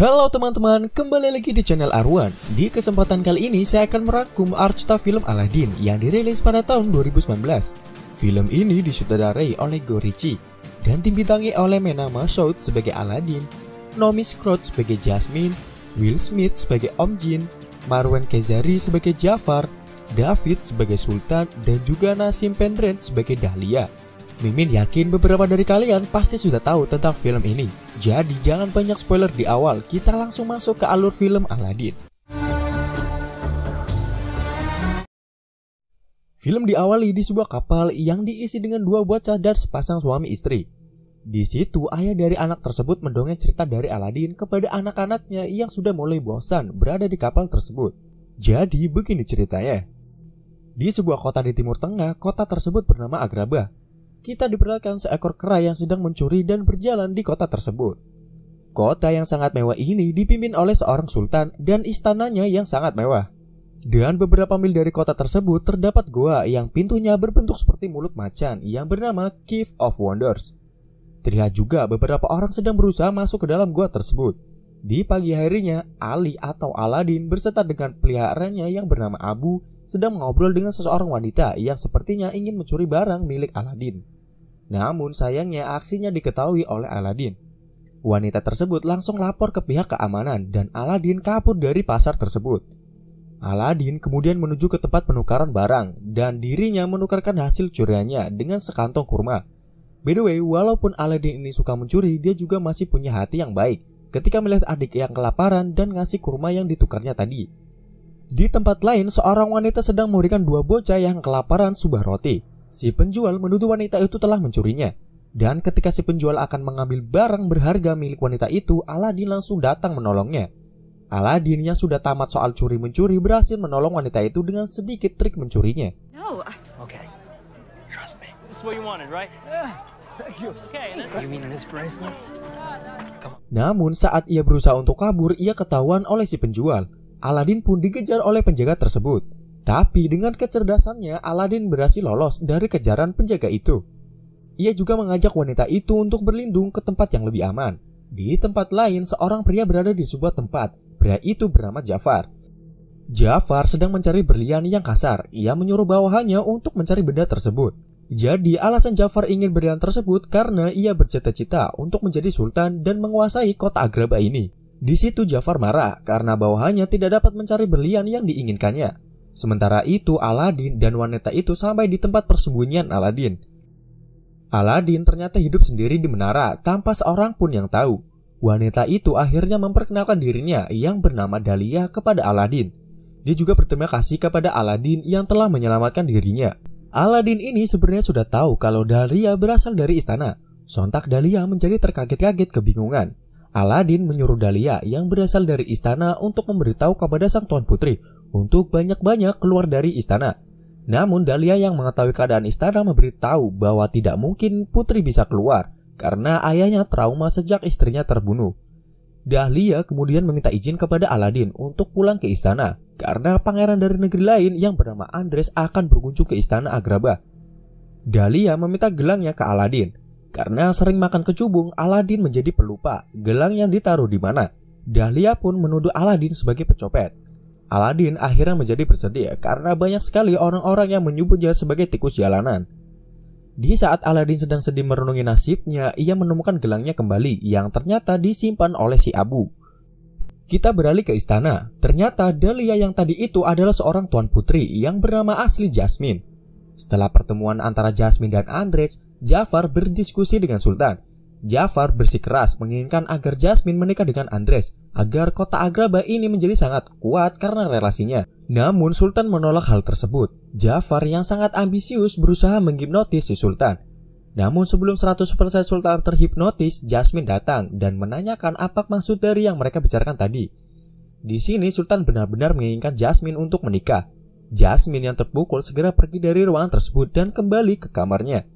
Halo teman-teman, kembali lagi di channel Arwan. Di kesempatan kali ini saya akan merangkum arca film Aladdin yang dirilis pada tahun 2019. Film ini disutradarai oleh Guy Ritchie dan dibintangi oleh Mena Massoud sebagai Aladdin, Naomi Scott sebagai Jasmine, Will Smith sebagai Om Jin, Marwan Kenzari sebagai Jafar, David sebagai Sultan, dan juga Nasim Pedrad sebagai Dahlia. Mimin yakin beberapa dari kalian pasti sudah tahu tentang film ini. Jadi jangan banyak spoiler di awal, kita langsung masuk ke alur film Aladdin. Film diawali di sebuah kapal yang diisi dengan dua bocah dan sepasang suami istri. Di situ ayah dari anak tersebut mendongeng cerita dari Aladdin kepada anak-anaknya yang sudah mulai bosan berada di kapal tersebut. Jadi begini ceritanya. Di sebuah kota di Timur Tengah, kota tersebut bernama Agrabah. Kita diperlihatkan seekor kera yang sedang mencuri dan berjalan di kota tersebut. Kota yang sangat mewah ini dipimpin oleh seorang sultan dan istananya yang sangat mewah. Dan beberapa mil dari kota tersebut terdapat goa yang pintunya berbentuk seperti mulut macan yang bernama Cave of Wonders. Terlihat juga beberapa orang sedang berusaha masuk ke dalam goa tersebut. Di pagi harinya, Ali atau Aladdin berserta dengan peliharaannya yang bernama Abu sedang mengobrol dengan seseorang wanita yang sepertinya ingin mencuri barang milik Aladdin. Namun sayangnya aksinya diketahui oleh Aladdin. Wanita tersebut langsung lapor ke pihak keamanan dan Aladdin kabur dari pasar tersebut. Aladdin kemudian menuju ke tempat penukaran barang dan dirinya menukarkan hasil curiannya dengan sekantong kurma. By the way, walaupun Aladdin ini suka mencuri, dia juga masih punya hati yang baik ketika melihat adik yang kelaparan dan ngasih kurma yang ditukarnya tadi. Di tempat lain, seorang wanita sedang memberikan dua bocah yang kelaparan sebuah roti. Si penjual menuduh wanita itu telah mencurinya. Dan ketika si penjual akan mengambil barang berharga milik wanita itu, Aladdin langsung datang menolongnya. Aladdin yang sudah tamat soal curi-mencuri berhasil menolong wanita itu dengan sedikit trik mencurinya. No. Okay. Trust me. This is what you wanted, right? Yeah. Thank you. Okay. You mean this bracelet? Namun saat ia berusaha untuk kabur, ia ketahuan oleh si penjual. Aladdin pun dikejar oleh penjaga tersebut. Tapi dengan kecerdasannya, Aladdin berhasil lolos dari kejaran penjaga itu. Ia juga mengajak wanita itu untuk berlindung ke tempat yang lebih aman. Di tempat lain, seorang pria berada di sebuah tempat. Pria itu bernama Jafar. Jafar sedang mencari berlian yang kasar. Ia menyuruh bawahannya untuk mencari benda tersebut. Jadi alasan Jafar ingin berlian tersebut karena ia bercita-cita untuk menjadi sultan dan menguasai kota Agrabah ini. Di situ Jafar marah karena bawahannya tidak dapat mencari berlian yang diinginkannya. Sementara itu Aladdin dan wanita itu sampai di tempat persembunyian Aladdin. Aladdin ternyata hidup sendiri di menara tanpa seorang pun yang tahu. Wanita itu akhirnya memperkenalkan dirinya yang bernama Dahlia kepada Aladdin. Dia juga berterima kasih kepada Aladdin yang telah menyelamatkan dirinya. Aladdin ini sebenarnya sudah tahu kalau Dahlia berasal dari istana. Sontak Dahlia menjadi terkaget-kaget kebingungan. Aladdin menyuruh Dahlia yang berasal dari istana untuk memberitahu kepada sang tuan putri untuk banyak-banyak keluar dari istana. Namun Dahlia yang mengetahui keadaan istana memberitahu bahwa tidak mungkin putri bisa keluar karena ayahnya trauma sejak istrinya terbunuh. Dahlia kemudian meminta izin kepada Aladdin untuk pulang ke istana karena pangeran dari negeri lain yang bernama Andres akan berkunjung ke istana Agrabah. Dahlia meminta gelangnya ke Aladdin. Karena sering makan kecubung, Aladdin menjadi pelupa gelang yang ditaruh di mana. Dahlia pun menuduh Aladdin sebagai pecopet. Aladdin akhirnya menjadi bersedih karena banyak sekali orang-orang yang menyebutnya sebagai tikus jalanan. Di saat Aladdin sedang sedih merenungi nasibnya, ia menemukan gelangnya kembali yang ternyata disimpan oleh si Abu. Kita beralih ke istana. Ternyata Dahlia yang tadi itu adalah seorang tuan putri yang bernama asli Jasmine. Setelah pertemuan antara Jasmine dan Andres, Jafar berdiskusi dengan Sultan. Jafar bersikeras menginginkan agar Jasmine menikah dengan Andres agar kota Agrabah ini menjadi sangat kuat karena relasinya. Namun Sultan menolak hal tersebut. Jafar yang sangat ambisius berusaha menghipnotis si Sultan. Namun sebelum 100% Sultan terhipnotis, Jasmine datang dan menanyakan apa maksud dari yang mereka bicarakan tadi. Di sini Sultan benar-benar menginginkan Jasmine untuk menikah. Jasmine yang terpukul segera pergi dari ruangan tersebut dan kembali ke kamarnya.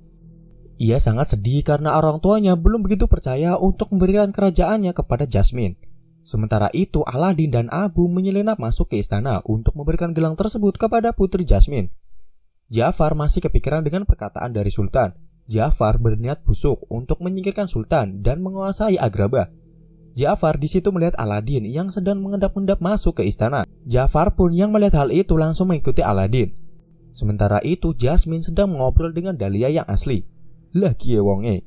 Ia sangat sedih karena orang tuanya belum begitu percaya untuk memberikan kerajaannya kepada Jasmine. Sementara itu Aladdin dan Abu menyelinap masuk ke istana untuk memberikan gelang tersebut kepada putri Jasmine. Jafar masih kepikiran dengan perkataan dari Sultan. Jafar berniat busuk untuk menyingkirkan Sultan dan menguasai Agrabah. Ja'far di situ melihat Aladin yang sedang mengendap-endap masuk ke istana. Ja'far pun yang melihat hal itu langsung mengikuti Aladin. Sementara itu Jasmine sedang mengobrol dengan Dahlia yang asli. Lah kie wonge.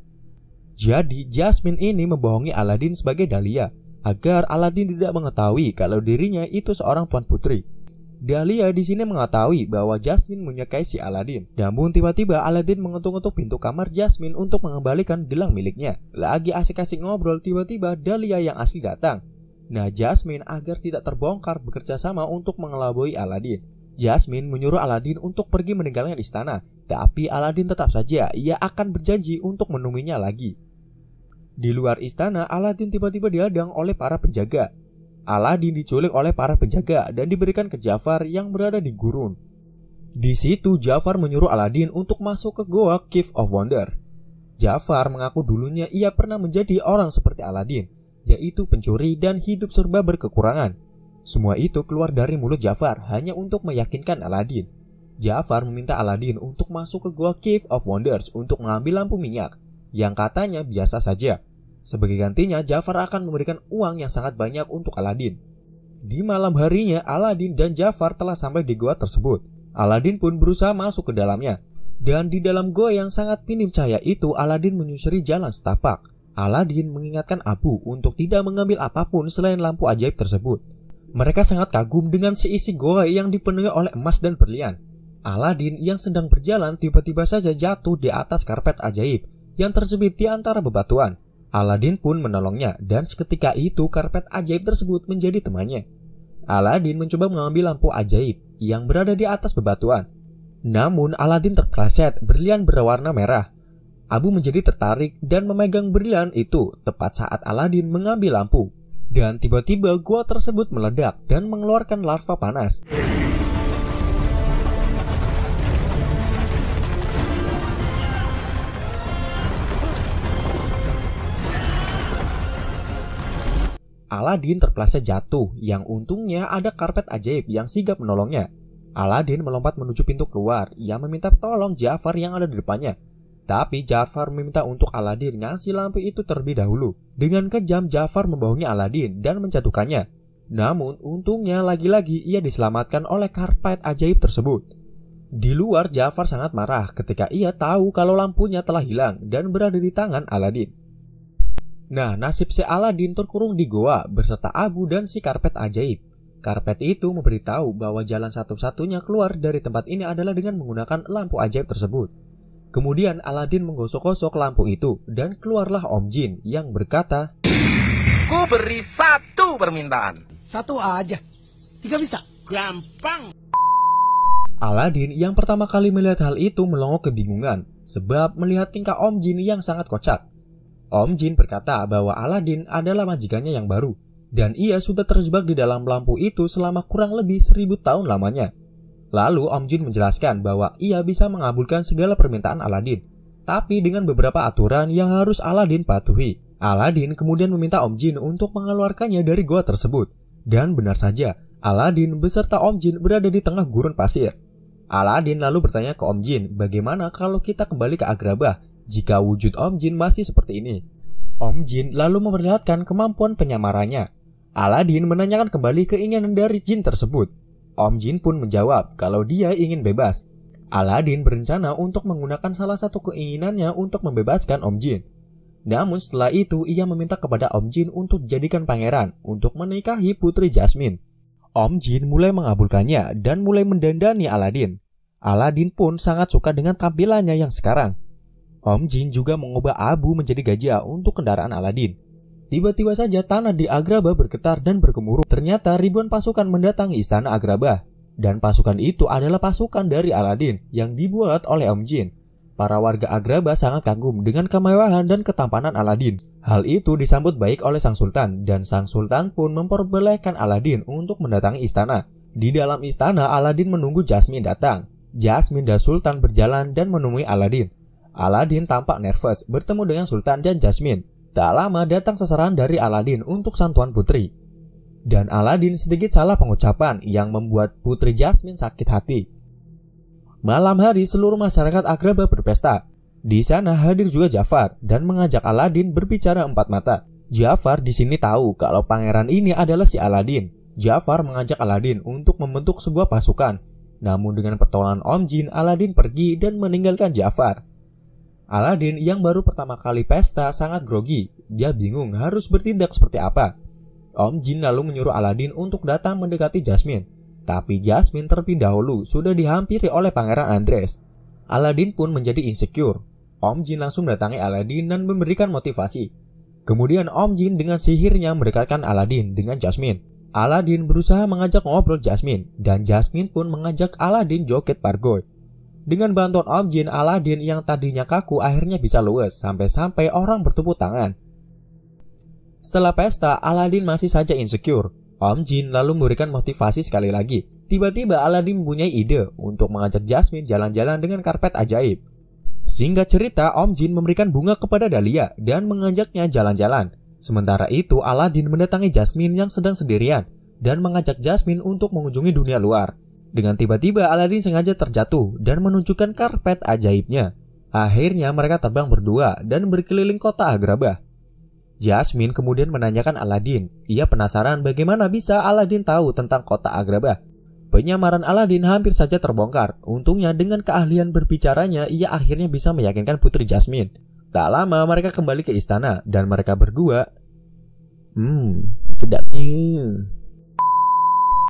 Jadi Jasmine ini membohongi Aladin sebagai Dahlia agar Aladin tidak mengetahui kalau dirinya itu seorang tuan putri. Dahlia di sini mengetahui bahwa Jasmine menyukai si Aladin. Namun tiba-tiba Aladin mengetuk-ngetuk pintu kamar Jasmine untuk mengembalikan gelang miliknya. Lagi asik-asik ngobrol, tiba-tiba Dahlia yang asli datang. Nah, Jasmine agar tidak terbongkar bekerja sama untuk mengelabui Aladin. Jasmine menyuruh Aladin untuk pergi meninggalkan istana, tapi Aladin tetap saja ia akan berjanji untuk menemuinya lagi. Di luar istana, Aladin tiba-tiba dihadang oleh para penjaga. Aladin diculik oleh para penjaga dan diberikan ke Ja'far yang berada di gurun. Di situ Ja'far menyuruh Aladin untuk masuk ke goa Cave of Wonder. Ja'far mengaku dulunya ia pernah menjadi orang seperti Aladin, yaitu pencuri dan hidup serba berkekurangan. Semua itu keluar dari mulut Ja'far hanya untuk meyakinkan Aladin. Ja'far meminta Aladin untuk masuk ke goa Cave of Wonders untuk mengambil lampu minyak, yang katanya biasa saja. Sebagai gantinya, Ja'far akan memberikan uang yang sangat banyak untuk Aladin. Di malam harinya, Aladin dan Ja'far telah sampai di goa tersebut. Aladin pun berusaha masuk ke dalamnya. Dan di dalam goa yang sangat minim cahaya itu, Aladin menyusuri jalan setapak. Aladin mengingatkan Abu untuk tidak mengambil apapun selain lampu ajaib tersebut. Mereka sangat kagum dengan seisi goa yang dipenuhi oleh emas dan berlian. Aladin yang sedang berjalan tiba-tiba saja jatuh di atas karpet ajaib yang terjepit di antara bebatuan. Aladin pun menolongnya dan seketika itu karpet ajaib tersebut menjadi temannya. Aladin mencoba mengambil lampu ajaib yang berada di atas bebatuan. Namun Aladin terpleset berlian berwarna merah. Abu menjadi tertarik dan memegang berlian itu tepat saat Aladin mengambil lampu. Dan tiba-tiba gua tersebut meledak dan mengeluarkan larva panas. Aladin terpleset jatuh, yang untungnya ada karpet ajaib yang sigap menolongnya. Aladin melompat menuju pintu keluar, ia meminta tolong Ja'far yang ada di depannya. Tapi Ja'far meminta untuk Aladin ngasih lampu itu terlebih dahulu. Dengan kejam Ja'far membohongi Aladin dan menjatuhkannya. Namun untungnya lagi-lagi ia diselamatkan oleh karpet ajaib tersebut. Di luar Ja'far sangat marah ketika ia tahu kalau lampunya telah hilang dan berada di tangan Aladin. Nah, nasib si Aladin terkurung di goa beserta Abu dan si karpet ajaib. Karpet itu memberitahu bahwa jalan satu-satunya keluar dari tempat ini adalah dengan menggunakan lampu ajaib tersebut. Kemudian Aladin menggosok-gosok lampu itu dan keluarlah Om Jin yang berkata, "Ku beri satu permintaan." Satu aja, 3 bisa? Gampang. Aladin yang pertama kali melihat hal itu melongo kebingungan sebab melihat tingkah Om Jin yang sangat kocak. Om Jin berkata bahwa Aladin adalah majikannya yang baru dan ia sudah terjebak di dalam lampu itu selama kurang lebih 1000 tahun lamanya. Lalu Om Jin menjelaskan bahwa ia bisa mengabulkan segala permintaan Aladin, tapi dengan beberapa aturan yang harus Aladin patuhi. Aladin kemudian meminta Om Jin untuk mengeluarkannya dari goa tersebut. Dan benar saja, Aladin beserta Om Jin berada di tengah gurun pasir. Aladin lalu bertanya ke Om Jin, bagaimana kalau kita kembali ke Agrabah jika wujud Om Jin masih seperti ini? Om Jin lalu memperlihatkan kemampuan penyamarannya. Aladin menanyakan kembali keinginan dari Jin tersebut. Om Jin pun menjawab kalau dia ingin bebas. Aladin berencana untuk menggunakan salah satu keinginannya untuk membebaskan Om Jin. Namun setelah itu ia meminta kepada Om Jin untuk dijadikan pangeran untuk menikahi putri Jasmine. Om Jin mulai mengabulkannya dan mulai mendandani Aladin. Aladin pun sangat suka dengan tampilannya yang sekarang. Om Jin juga mengubah Abu menjadi gajah untuk kendaraan Aladin. Tiba-tiba saja tanah di Agrabah bergetar dan bergemuruh. Ternyata ribuan pasukan mendatangi istana Agrabah. Dan pasukan itu adalah pasukan dari Aladin yang dibuat oleh Om Jin. Para warga Agrabah sangat kagum dengan kemewahan dan ketampanan Aladin. Hal itu disambut baik oleh Sang Sultan dan Sang Sultan pun memperbolehkan Aladin untuk mendatangi istana. Di dalam istana Aladin menunggu Jasmine datang. Jasmine dan Sultan berjalan dan menemui Aladin. Aladin tampak nervous bertemu dengan Sultan dan Jasmine. Tak lama datang sasaran dari Aladin untuk sang tuan putri. Dan Aladin sedikit salah pengucapan yang membuat putri Jasmine sakit hati. Malam hari seluruh masyarakat Agrabah berpesta. Di sana hadir juga Ja'far dan mengajak Aladin berbicara empat mata. Jafar di sini tahu kalau pangeran ini adalah si Aladin. Jafar mengajak Aladin untuk membentuk sebuah pasukan. Namun dengan pertolongan Om Jin, Aladin pergi dan meninggalkan Jafar. Aladin yang baru pertama kali pesta sangat grogi. Dia bingung harus bertindak seperti apa. Om Jin lalu menyuruh Aladin untuk datang mendekati Jasmine. Tapi Jasmine terlebih dahulu sudah dihampiri oleh Pangeran Andres. Aladin pun menjadi insecure. Om Jin langsung mendatangi Aladin dan memberikan motivasi. Kemudian Om Jin dengan sihirnya mendekatkan Aladin dengan Jasmine. Aladin berusaha mengajak ngobrol Jasmine, dan Jasmine pun mengajak Aladin joget pargoy. Dengan bantuan Om Jin, Aladin yang tadinya kaku akhirnya bisa luwes sampai-sampai orang bertepuk tangan. Setelah pesta, Aladin masih saja insecure. Om Jin lalu memberikan motivasi sekali lagi. Tiba-tiba Aladin mempunyai ide untuk mengajak Jasmine jalan-jalan dengan karpet ajaib. Singkat cerita, Om Jin memberikan bunga kepada Dahlia dan mengajaknya jalan-jalan. Sementara itu, Aladin mendatangi Jasmine yang sedang sendirian dan mengajak Jasmine untuk mengunjungi dunia luar. Dengan tiba-tiba, Aladin sengaja terjatuh dan menunjukkan karpet ajaibnya. Akhirnya mereka terbang berdua dan berkeliling kota Agrabah. Jasmine kemudian menanyakan Aladin. Ia penasaran bagaimana bisa Aladin tahu tentang kota Agrabah. Penyamaran Aladin hampir saja terbongkar. Untungnya dengan keahlian berbicaranya, ia akhirnya bisa meyakinkan putri Jasmine. Tak lama mereka kembali ke istana dan mereka berdua, sedapnya.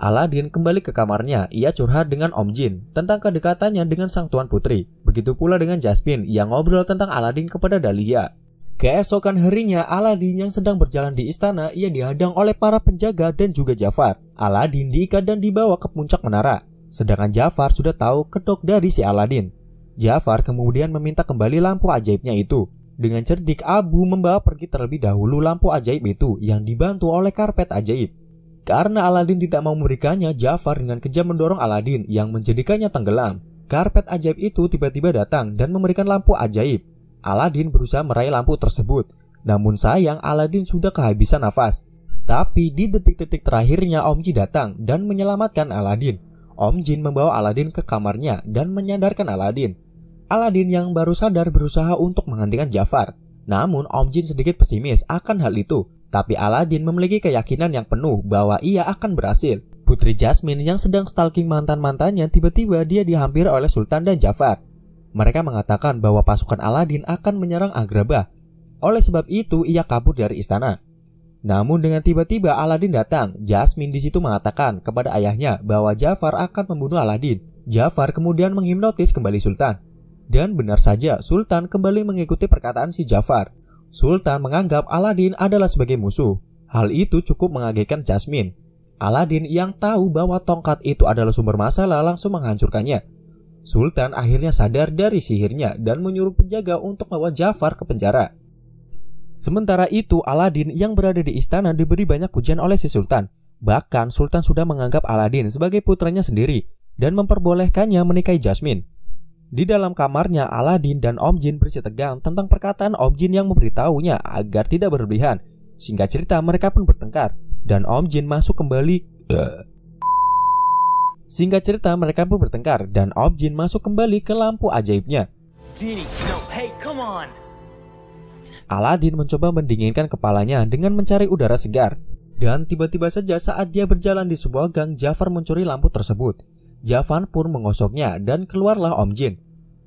Aladin kembali ke kamarnya. Ia curhat dengan Om Jin tentang kedekatannya dengan sang tuan putri. Begitu pula dengan Jasmine yang ngobrol tentang Aladin kepada Dahlia. Keesokan harinya, Aladin yang sedang berjalan di istana, ia dihadang oleh para penjaga dan juga Jafar. Aladin diikat dan dibawa ke puncak menara. Sedangkan Jafar sudah tahu kedok dari si Aladin. Jafar kemudian meminta kembali lampu ajaibnya itu. Dengan cerdik, Abu membawa pergi terlebih dahulu lampu ajaib itu yang dibantu oleh karpet ajaib. Karena Aladin tidak mau memberikannya, Jafar dengan kejam mendorong Aladin yang menjadikannya tenggelam. Karpet ajaib itu tiba-tiba datang dan memberikan lampu ajaib. Aladin berusaha meraih lampu tersebut. Namun sayang, Aladin sudah kehabisan nafas. Tapi di detik-detik terakhirnya Om Jin datang dan menyelamatkan Aladin. Om Jin membawa Aladin ke kamarnya dan menyadarkan Aladin. Aladin yang baru sadar berusaha untuk menghentikan Jafar. Namun Om Jin sedikit pesimis akan hal itu. Tapi Aladin memiliki keyakinan yang penuh bahwa ia akan berhasil. Putri Jasmine yang sedang stalking mantan-mantannya, tiba-tiba dia dihampiri oleh Sultan dan Jafar. Mereka mengatakan bahwa pasukan Aladin akan menyerang Agrabah. Oleh sebab itu, ia kabur dari istana. Namun dengan tiba-tiba Aladin datang. Jasmine di situ mengatakan kepada ayahnya bahwa Jafar akan membunuh Aladin. Jafar kemudian menghipnotis kembali Sultan. Dan benar saja, Sultan kembali mengikuti perkataan si Jafar. Sultan menganggap Aladin adalah sebagai musuh. Hal itu cukup mengagetkan Jasmine. Aladin yang tahu bahwa tongkat itu adalah sumber masalah langsung menghancurkannya. Sultan akhirnya sadar dari sihirnya dan menyuruh penjaga untuk membawa Jafar ke penjara. Sementara itu, Aladin yang berada di istana diberi banyak pujian oleh si Sultan. Bahkan Sultan sudah menganggap Aladin sebagai putranya sendiri dan memperbolehkannya menikahi Jasmine. Di dalam kamarnya, Aladin dan Om Jin bersih tegang tentang perkataan Om Jin yang memberitahunya agar tidak berlebihan. Singkat cerita, mereka pun bertengkar dan Om Jin masuk kembali ke lampu ajaibnya. Aladin mencoba mendinginkan kepalanya dengan mencari udara segar. Dan tiba-tiba saja saat dia berjalan di sebuah gang, Jafar mencuri lampu tersebut. Jafar pun menggosoknya dan keluarlah Om Jin.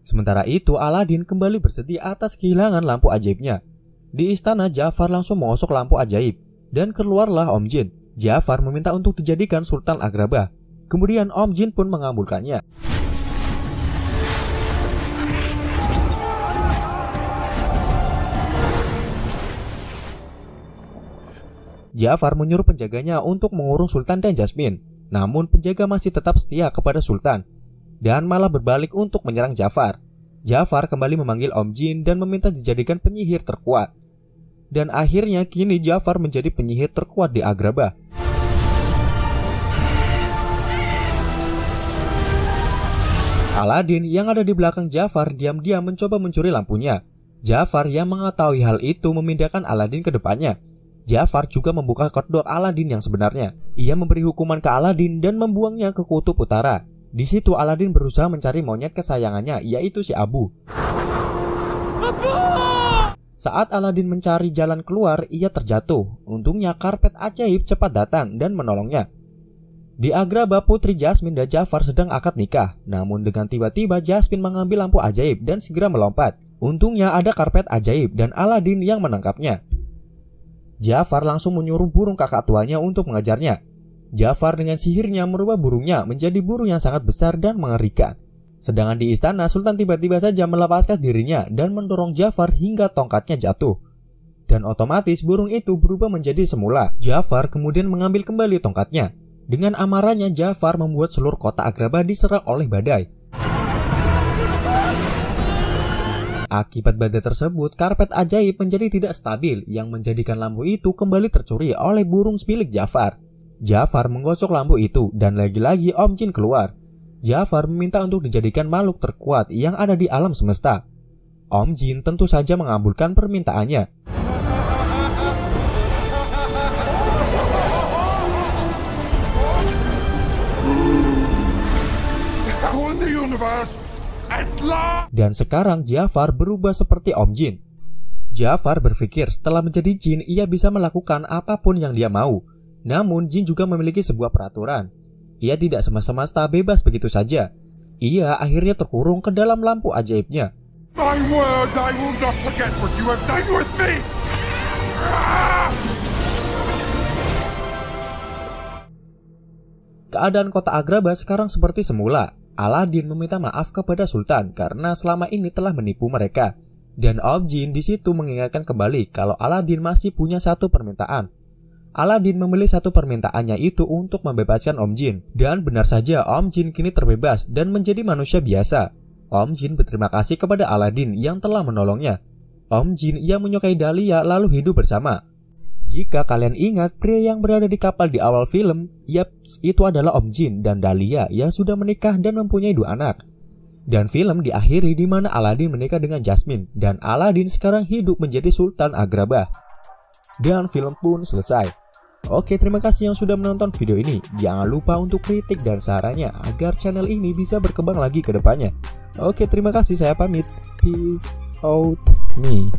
Sementara itu, Aladin kembali bersedih atas kehilangan lampu ajaibnya. Di istana, Jafar langsung menggosok lampu ajaib dan keluarlah Om Jin. Jafar meminta untuk dijadikan Sultan Agrabah. Kemudian Om Jin pun mengabulkannya. Jafar menyuruh penjaganya untuk mengurung Sultan dan Jasmine. Namun penjaga masih tetap setia kepada Sultan dan malah berbalik untuk menyerang Jafar. Jafar kembali memanggil Om Jin dan meminta dijadikan penyihir terkuat. Dan akhirnya kini Jafar menjadi penyihir terkuat di Agrabah. Aladin yang ada di belakang Jafar diam-diam mencoba mencuri lampunya. Jafar yang mengetahui hal itu memindahkan Aladin ke depannya. Jafar juga membuka kedok Aladin yang sebenarnya. Ia memberi hukuman ke Aladin dan membuangnya ke kutub utara. Di situ Aladin berusaha mencari monyet kesayangannya, yaitu si Abu. Saat Aladin mencari jalan keluar, ia terjatuh. Untungnya karpet ajaib cepat datang dan menolongnya. Di Agrabah, Putri Jasmine dan Jafar sedang akad nikah. Namun dengan tiba-tiba Jasmine mengambil lampu ajaib dan segera melompat. Untungnya ada karpet ajaib dan Aladin yang menangkapnya. Jafar langsung menyuruh burung kakak tuanya untuk mengejarnya. Jafar dengan sihirnya merubah burungnya menjadi burung yang sangat besar dan mengerikan. Sedangkan di istana, Sultan tiba-tiba saja melepaskan dirinya dan mendorong Jafar hingga tongkatnya jatuh. Dan otomatis burung itu berubah menjadi semula. Jafar kemudian mengambil kembali tongkatnya. Dengan amarahnya, Jafar membuat seluruh kota Agrabah diserang oleh badai. Akibat badai tersebut, karpet ajaib menjadi tidak stabil yang menjadikan lampu itu kembali tercuri oleh burung milik Jafar. Jafar menggosok lampu itu dan lagi-lagi Om Jin keluar. Jafar meminta untuk dijadikan makhluk terkuat yang ada di alam semesta. Om Jin tentu saja mengabulkan permintaannya. Dan sekarang Jafar berubah seperti Om Jin. Jafar berpikir setelah menjadi jin ia bisa melakukan apapun yang dia mau. Namun jin juga memiliki sebuah peraturan. Ia tidak semesta-mesta bebas begitu saja. Ia akhirnya terkurung ke dalam lampu ajaibnya. My words, I will not forget what you have done with me. Keadaan kota Agrabah sekarang seperti semula. Aladin meminta maaf kepada Sultan karena selama ini telah menipu mereka. Dan Om Jin di situ mengingatkan kembali kalau Aladin masih punya satu permintaan. Aladin memilih satu permintaannya itu untuk membebaskan Om Jin. Dan benar saja Om Jin kini terbebas dan menjadi manusia biasa. Om Jin berterima kasih kepada Aladin yang telah menolongnya. Om Jin yang menyukai Dahlia lalu hidup bersama. Jika kalian ingat pria yang berada di kapal di awal film, yaps, itu adalah Om Jin dan Dahlia yang sudah menikah dan mempunyai 2 anak. Dan film diakhiri di mana Aladin menikah dengan Jasmine dan Aladin sekarang hidup menjadi Sultan Agrabah. Dan film pun selesai. Oke, terima kasih yang sudah menonton video ini. Jangan lupa untuk kritik dan sarannya agar channel ini bisa berkembang lagi ke depannya. Oke, terima kasih, saya pamit. Peace out me.